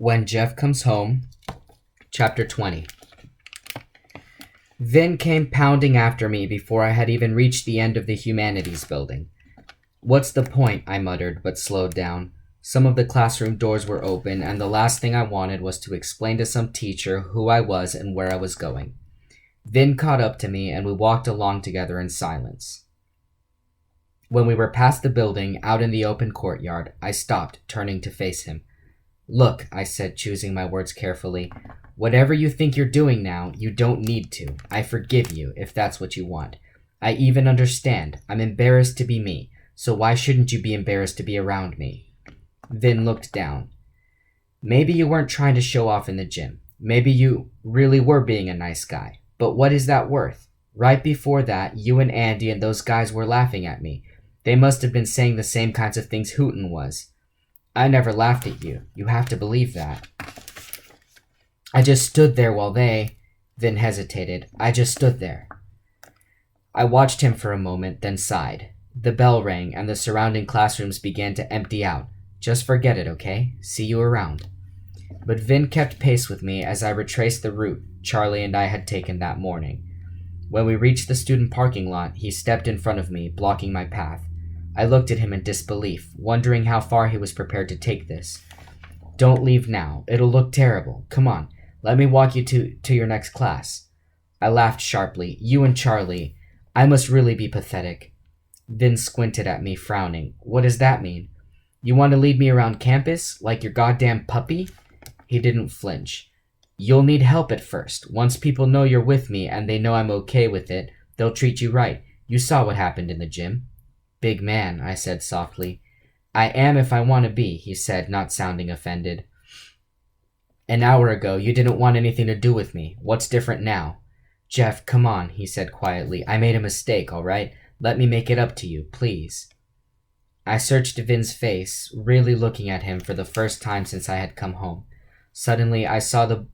When Jeff Comes Home, Chapter 20. Vin came pounding after me before I had even reached the end of the humanities building. What's the point? I muttered, but slowed down. Some of the classroom doors were open, and the last thing I wanted was to explain to some teacher who I was and where I was going. Vin caught up to me, and we walked along together in silence. When we were past the building, out in the open courtyard, I stopped, turning to face him. Look, I said, choosing my words carefully. Whatever you think you're doing now, you don't need to. I forgive you, if that's what you want. I even understand. I'm embarrassed to be me, so why shouldn't you be embarrassed to be around me? Vin looked down. Maybe you weren't trying to show off in the gym. Maybe you really were being a nice guy. But what is that worth? Right before that, you and Andy and those guys were laughing at me. They must have been saying the same kinds of things Hooten was. I never laughed at you. You have to believe that. I just stood there while Vin hesitated. I just stood there. I watched him for a moment, then sighed. The bell rang, and the surrounding classrooms began to empty out. Just forget it, okay? See you around. But Vin kept pace with me as I retraced the route Charlie and I had taken that morning. When we reached the student parking lot, he stepped in front of me, blocking my path. I looked at him in disbelief, wondering how far he was prepared to take this. Don't leave now. It'll look terrible. Come on. Let me walk you to your next class. I laughed sharply. You and Charlie. I must really be pathetic. Vin squinted at me, frowning. What does that mean? You want to lead me around campus? Like your goddamn puppy? He didn't flinch. You'll need help at first. Once people know you're with me and they know I'm okay with it, they'll treat you right. You saw what happened in the gym. Big man, I said softly. I am if I want to be, he said, not sounding offended. An hour ago, you didn't want anything to do with me. What's different now? Jeff, come on, he said quietly. I made a mistake, all right? Let me make it up to you, please. I searched Vin's face, really looking at him for the first time since I had come home. Suddenly, I saw the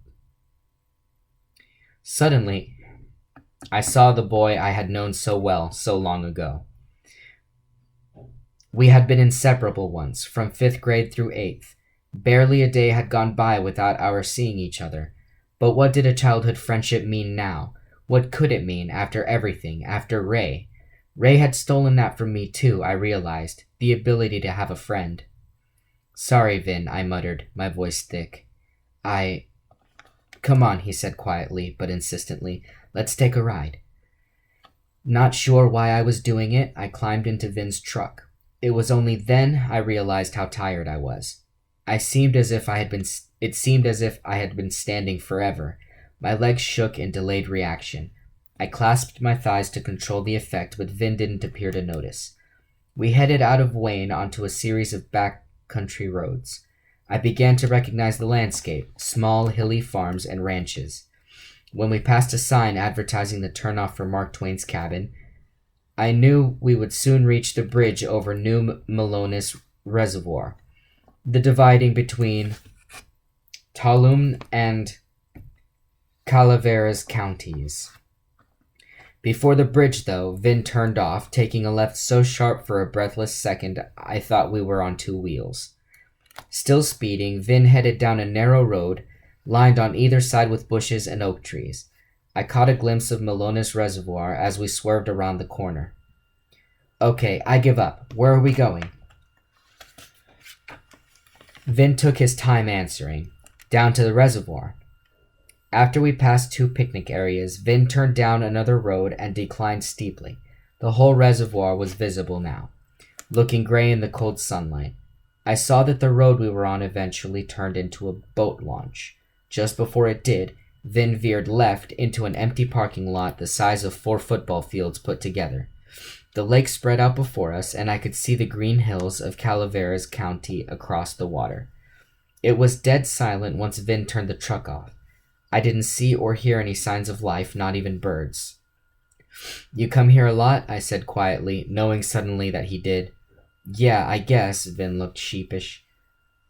boy I had known so well, so long ago. We had been inseparable once, from 5th grade through 8th. Barely a day had gone by without our seeing each other. But what did a childhood friendship mean now? What could it mean after everything, after Ray? Ray had stolen that from me too, I realized, the ability to have a friend. Sorry, Vin, I muttered, my voice thick. Come on, he said quietly, but insistently. Let's take a ride. Not sure why I was doing it, I climbed into Vin's truck. It was only then I realized how tired I was. It seemed as if I had been standing forever. My legs shook in delayed reaction. I clasped my thighs to control the effect, but Vin didn't appear to notice. We headed out of Wayne onto a series of backcountry roads. I began to recognize the landscape, small, hilly farms and ranches. When we passed a sign advertising the turnoff for Mark Twain's cabin, I knew we would soon reach the bridge over New Melones Reservoir, the dividing between Tuolumne and Calaveras counties. Before the bridge, though, Vin turned off, taking a left so sharp for a breathless second I thought we were on two wheels. Still speeding, Vin headed down a narrow road, lined on either side with bushes and oak trees. I caught a glimpse of Melones Reservoir as we swerved around the corner. Okay, I give up. Where are we going? Vin took his time answering. Down to the reservoir. After we passed two picnic areas, Vin turned down another road and declined steeply. The whole reservoir was visible now, looking gray in the cold sunlight. I saw that the road we were on eventually turned into a boat launch. Just before it did, Vin veered left into an empty parking lot the size of 4 football fields put together. The lake spread out before us, and I could see the green hills of Calaveras County across the water. It was dead silent once Vin turned the truck off. I didn't see or hear any signs of life, not even birds. You come here a lot? I said quietly, knowing suddenly that he did. Yeah, I guess, Vin looked sheepish.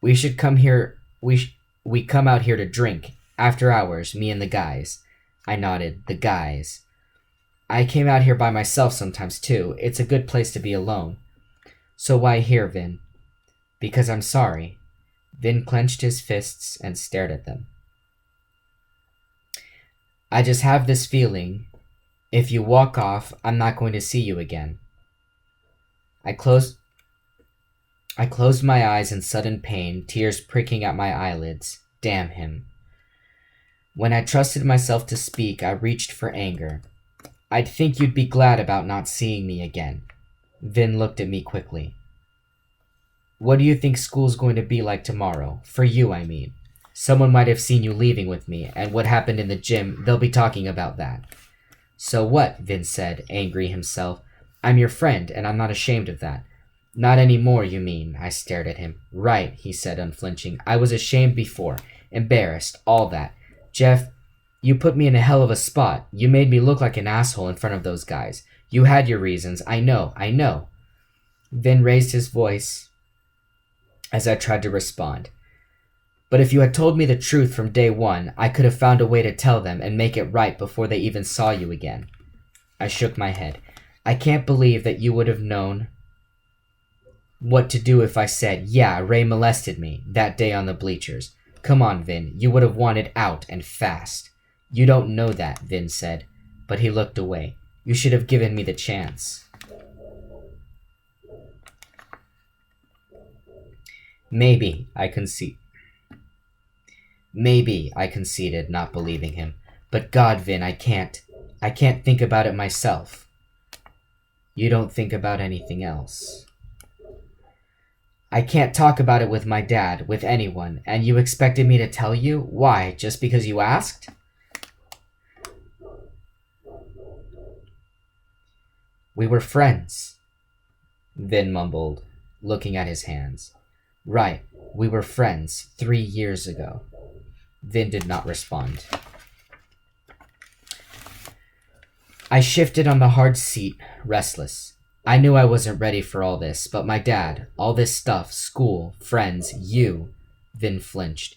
We come out here to drink. After hours, me and the guys. I nodded. The guys. I came out here by myself sometimes, too. It's a good place to be alone. So why here, Vin? Because I'm sorry. Vin clenched his fists and stared at them. I just have this feeling. If you walk off, I'm not going to see you again. I closed my eyes in sudden pain, tears pricking at my eyelids. Damn him. When I trusted myself to speak, I reached for anger. I'd think you'd be glad about not seeing me again. Vin looked at me quickly. What do you think school's going to be like tomorrow? For you, I mean. Someone might have seen you leaving with me, and what happened in the gym, they'll be talking about that. So what? Vin said, angry himself. I'm your friend, and I'm not ashamed of that. Not anymore, you mean? I stared at him. Right, he said, unflinching. I was ashamed before. Embarrassed. All that. Jeff, you put me in a hell of a spot. You made me look like an asshole in front of those guys. You had your reasons. I know. Vin raised his voice as I tried to respond. But if you had told me the truth from day one, I could have found a way to tell them and make it right before they even saw you again. I shook my head. I can't believe that you would have known what to do if I said, yeah, Ray molested me that day on the bleachers. Come on, Vin, you would have wanted out and fast. You don't know that, Vin said, but he looked away. You should have given me the chance. Maybe, I conceded, not believing him. But God, Vin, I can't think about it myself. You don't think about anything else. I can't talk about it with my dad, with anyone, and you expected me to tell you? Why, just because you asked? We were friends, Vin mumbled, looking at his hands. Right, we were friends 3 years ago. Vin did not respond. I shifted on the hard seat, restless. I knew I wasn't ready for all this, but my dad, all this stuff, school, friends, you, Vin flinched.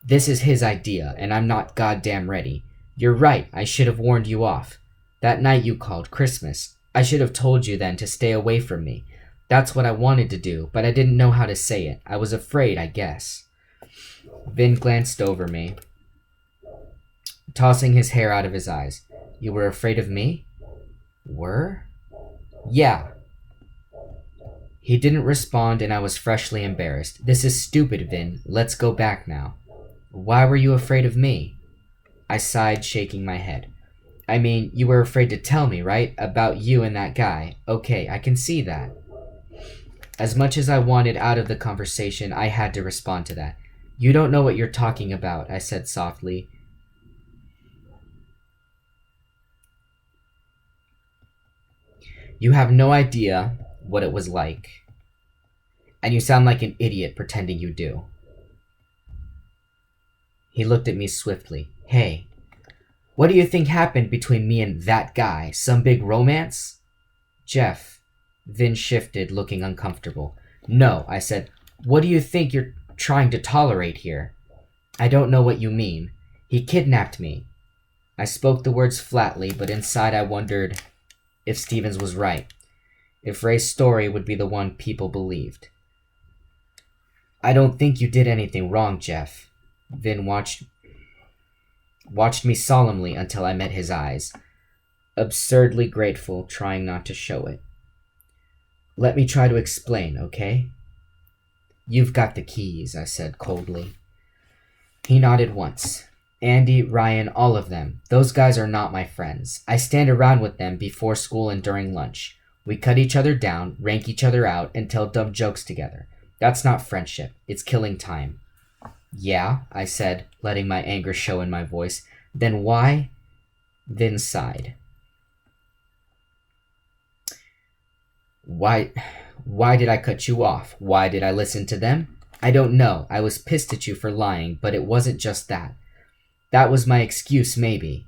This is his idea, and I'm not goddamn ready. You're right, I should have warned you off. That night you called, Christmas. I should have told you then to stay away from me. That's what I wanted to do, but I didn't know how to say it. I was afraid, I guess. Vin glanced over me, tossing his hair out of his eyes. You were afraid of me? Were? Yeah. He didn't respond, and I was freshly embarrassed. This is stupid, Vin. Let's go back now. Why were you afraid of me? I sighed, shaking my head. I mean, you were afraid to tell me, right? About you and that guy. Okay, I can see that. As much as I wanted out of the conversation, I had to respond to that. You don't know what you're talking about, I said softly. You have no idea what it was like. And you sound like an idiot pretending you do. He looked at me swiftly. Hey, what do you think happened between me and that guy? Some big romance? Jeff. Vin shifted, looking uncomfortable. No, I said. What do you think you're trying to tolerate here? I don't know what you mean. He kidnapped me. I spoke the words flatly, but inside I wondered if Stevens was right. If Ray's story would be the one people believed. I don't think you did anything wrong, Jeff. Vin watched me solemnly until I met his eyes, absurdly grateful, trying not to show it. Let me try to explain, okay? You've got the keys, I said coldly. He nodded once. Andy, Ryan, all of them. Those guys are not my friends. I stand around with them before school and during lunch. We cut each other down, rank each other out, and tell dumb jokes together. That's not friendship. It's killing time. Yeah, I said, letting my anger show in my voice. Then why? Vin sighed. Why did I cut you off? Why did I listen to them? I don't know. I was pissed at you for lying, but it wasn't just that. That was my excuse, maybe.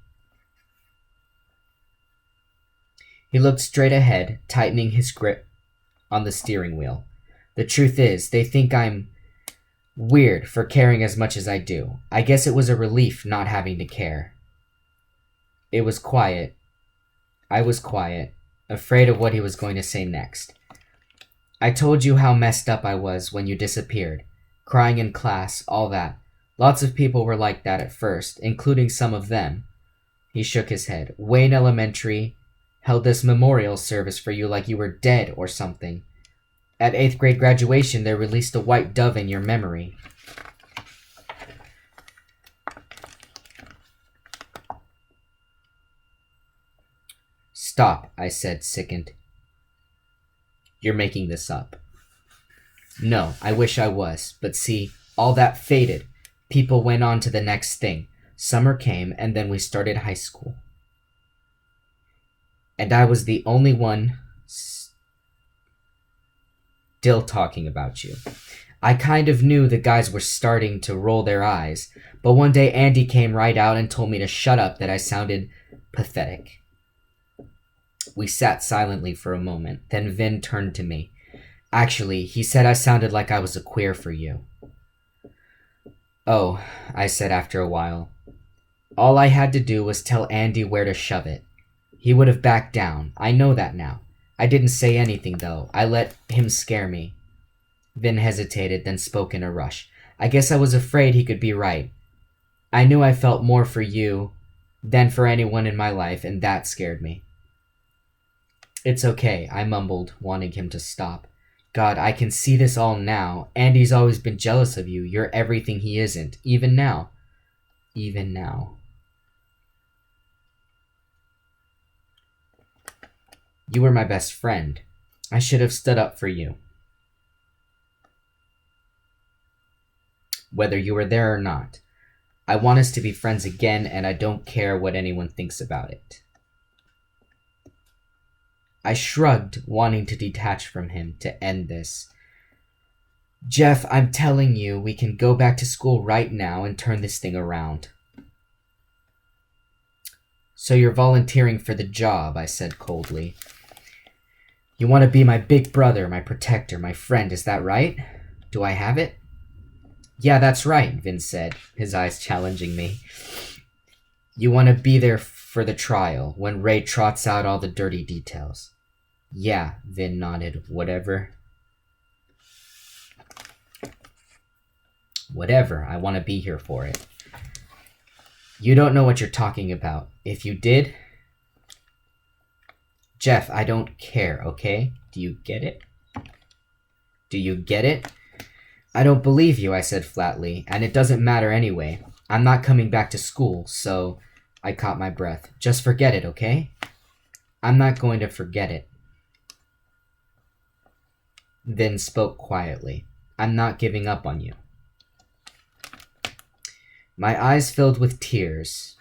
He looked straight ahead, tightening his grip on the steering wheel. The truth is, they think I'm weird for caring as much as I do. I guess it was a relief not having to care. It was quiet. I was quiet, afraid of what he was going to say next. I told you how messed up I was when you disappeared. Crying in class, all that. Lots of people were like that at first, including some of them. He shook his head. Wayne Elementary held this memorial service for you like you were dead or something. At 8th grade graduation, they released a white dove in your memory. Stop, I said, sickened. You're making this up. No, I wish I was, but see, all that faded. People went on to the next thing. Summer came, and then we started high school. And I was the only one still talking about you. I kind of knew the guys were starting to roll their eyes, but one day Andy came right out and told me to shut up, that I sounded pathetic. We sat silently for a moment. Then Vin turned to me. Actually, he said I sounded like I was a queer for you. Oh, I said after a while. All I had to do was tell Andy where to shove it. He would have backed down. I know that now. I didn't say anything, though. I let him scare me. Vin hesitated, then spoke in a rush. I guess I was afraid he could be right. I knew I felt more for you than for anyone in my life, and that scared me. It's okay, I mumbled, wanting him to stop. God, I can see this all now. Andy's always been jealous of you. You're everything he isn't, even now. Even now. You were my best friend. I should have stood up for you. Whether you were there or not. I want us to be friends again, and I don't care what anyone thinks about it. I shrugged, wanting to detach from him, to end this. Jeff, I'm telling you, we can go back to school right now and turn this thing around. So you're volunteering for the job, I said coldly. You want to be my big brother, my protector, my friend, is that right? Do I have it? Yeah, that's right, Vin said, his eyes challenging me. You want to be there for the trial, when Ray trots out all the dirty details. Yeah, Vin nodded. Whatever, I want to be here for it. You don't know what you're talking about. If you did... Jeff, I don't care, okay? Do you get it? Do you get it? I don't believe you, I said flatly, and it doesn't matter anyway. I'm not coming back to school, so... I caught my breath. Just forget it, okay? I'm not going to forget it. Vin spoke quietly. I'm not giving up on you. My eyes filled with tears.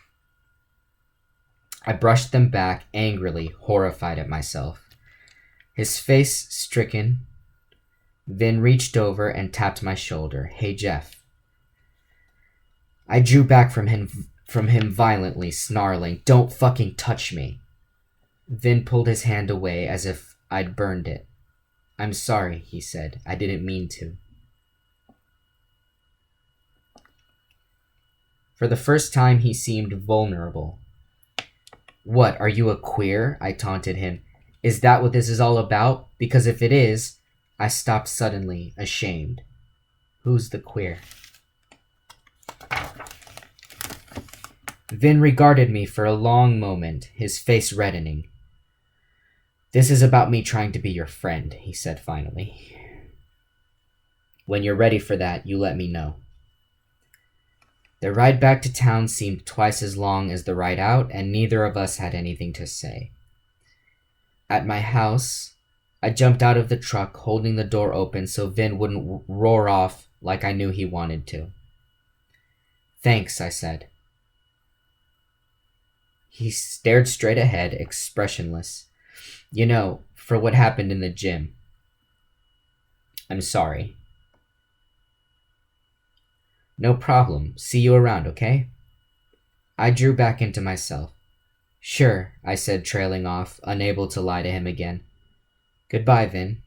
I brushed them back angrily, horrified at myself. His face stricken, Vin reached over and tapped my shoulder. Hey, Jeff. I drew back from him violently, snarling, Don't fucking touch me. Vin pulled his hand away as if I'd burned it. I'm sorry, he said. I didn't mean to. For the first time, he seemed vulnerable. What, are you a queer? I taunted him. Is that what this is all about? Because if it is... I stopped suddenly, ashamed. Who's the queer? Vin regarded me for a long moment, his face reddening. This is about me trying to be your friend, he said finally. When you're ready for that, you let me know. The ride back to town seemed twice as long as the ride out, and neither of us had anything to say. At my house, I jumped out of the truck, holding the door open so Vin wouldn't roar off like I knew he wanted to. Thanks, I said. He stared straight ahead, expressionless. You know, for what happened in the gym. I'm sorry. No problem. See you around, okay? I drew back into myself. Sure, I said, trailing off, unable to lie to him again. Goodbye, Vin.